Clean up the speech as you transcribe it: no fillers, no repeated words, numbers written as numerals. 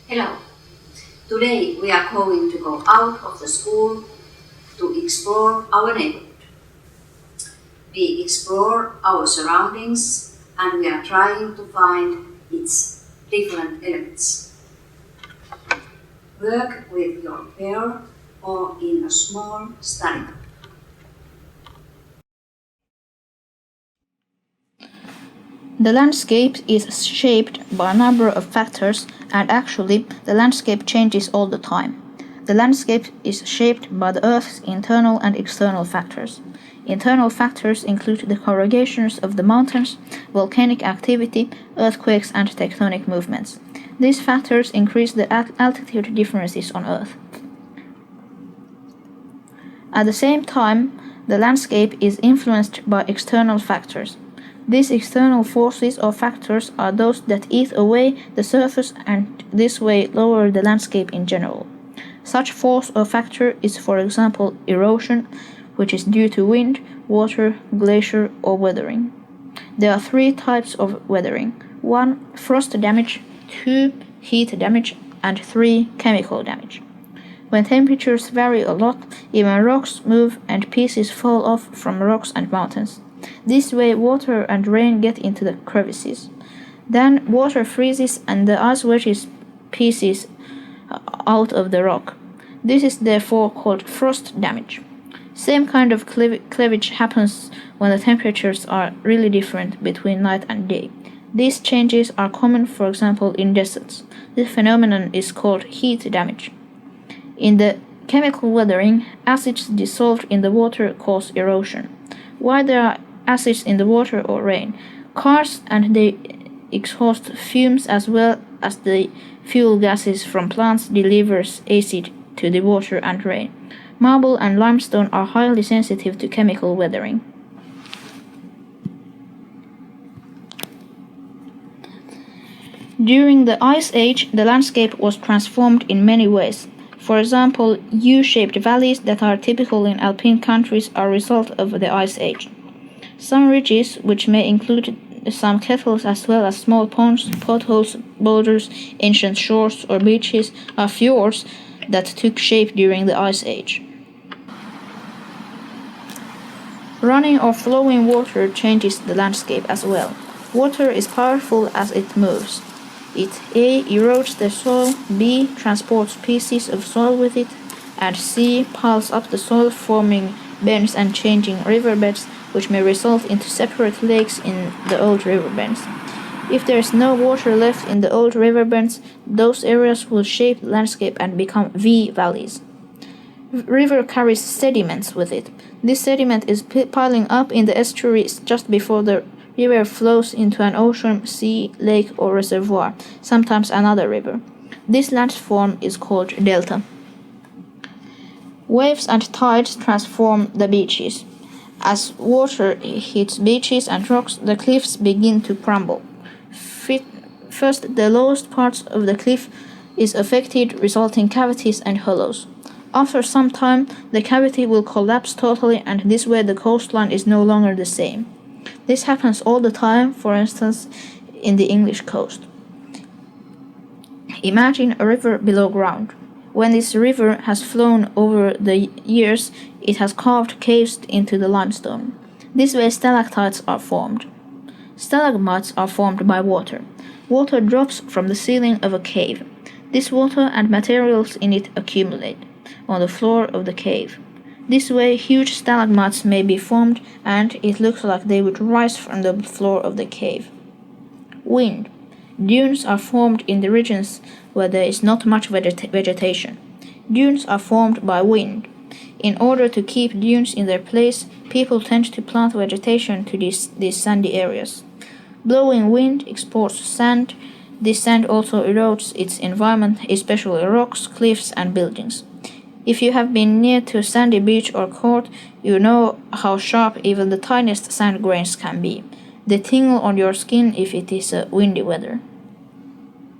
Hello. Today we are going to go out of the school to explore our neighborhood. We explore our surroundings and we are trying to find its different elements. Work with your pair or in a small study group. The landscape is shaped by a number of factors, and actually, the landscape changes all the time. The landscape is shaped by the Earth's internal and external factors. Internal factors include the corrugations of the mountains, volcanic activity, earthquakes, and tectonic movements. These factors increase the altitude differences on Earth. At the same time, the landscape is influenced by external factors. These external forces or factors are those that eat away the surface and this way lower the landscape in general. Such force or factor is, for example, erosion, which is due to wind, water, glacier, or weathering. There are 3 types of weathering: 1. Frost damage, 2. Heat damage, and 3. Chemical damage. When temperatures vary a lot, even rocks move and pieces fall off from rocks and mountains. This way water and rain get into the crevices. Then water freezes and the ice wedges pieces out of the rock. This is therefore called frost damage. Same kind of cleavage happens when the temperatures are really different between night and day. These changes are common, for example, in deserts. This phenomenon is called heat damage. In the chemical weathering, acids dissolved in the water cause erosion. Why there are acids in the water or rain? Cars and they exhaust fumes as well as the fuel gases from plants delivers acid to the water and rain. Marble and limestone are highly sensitive to chemical weathering. During the Ice Age, the landscape was transformed in many ways. For example, U-shaped valleys that are typical in alpine countries are a result of the Ice Age. Some ridges, which may include some kettles as well as small ponds, potholes, boulders, ancient shores, or beaches, are fjords that took shape during the Ice Age. Running or flowing water changes the landscape as well. Water is powerful as it moves. It A. erodes the soil, B. transports pieces of soil with it, and C. piles up the soil, forming bends and changing riverbeds, which may result into separate lakes in the old riverbeds. If there is no water left in the old riverbeds, those areas will shape the landscape and become V-valleys. River carries sediments with it. This sediment is piling up in the estuaries just before the river flows into an ocean, sea, lake, or reservoir, sometimes another river. This landform is called delta. Waves and tides transform the beaches. As water hits beaches and rocks, the cliffs begin to crumble. First, the lowest parts of the cliff is affected, resulting cavities and hollows. After some time, the cavity will collapse totally, and this way the coastline is no longer the same. This happens all the time, for instance, in the English coast. Imagine a river below ground. When this river has flown over the years, it has carved caves into the limestone. This way stalactites are formed. Stalagmites are formed by water. Water drops from the ceiling of a cave. This water and materials in it accumulate on the floor of the cave. This way huge stalagmites may be formed and it looks like they would rise from the floor of the cave. Wind. Dunes are formed in the regions where there is not much vegetation. Dunes are formed by wind. In order to keep dunes in their place, people tend to plant vegetation to these sandy areas. Blowing wind exports sand. This sand also erodes its environment, especially rocks, cliffs, and buildings. If you have been near to a sandy beach or court, you know how sharp even the tiniest sand grains can be. They tingle on your skin if it is windy weather.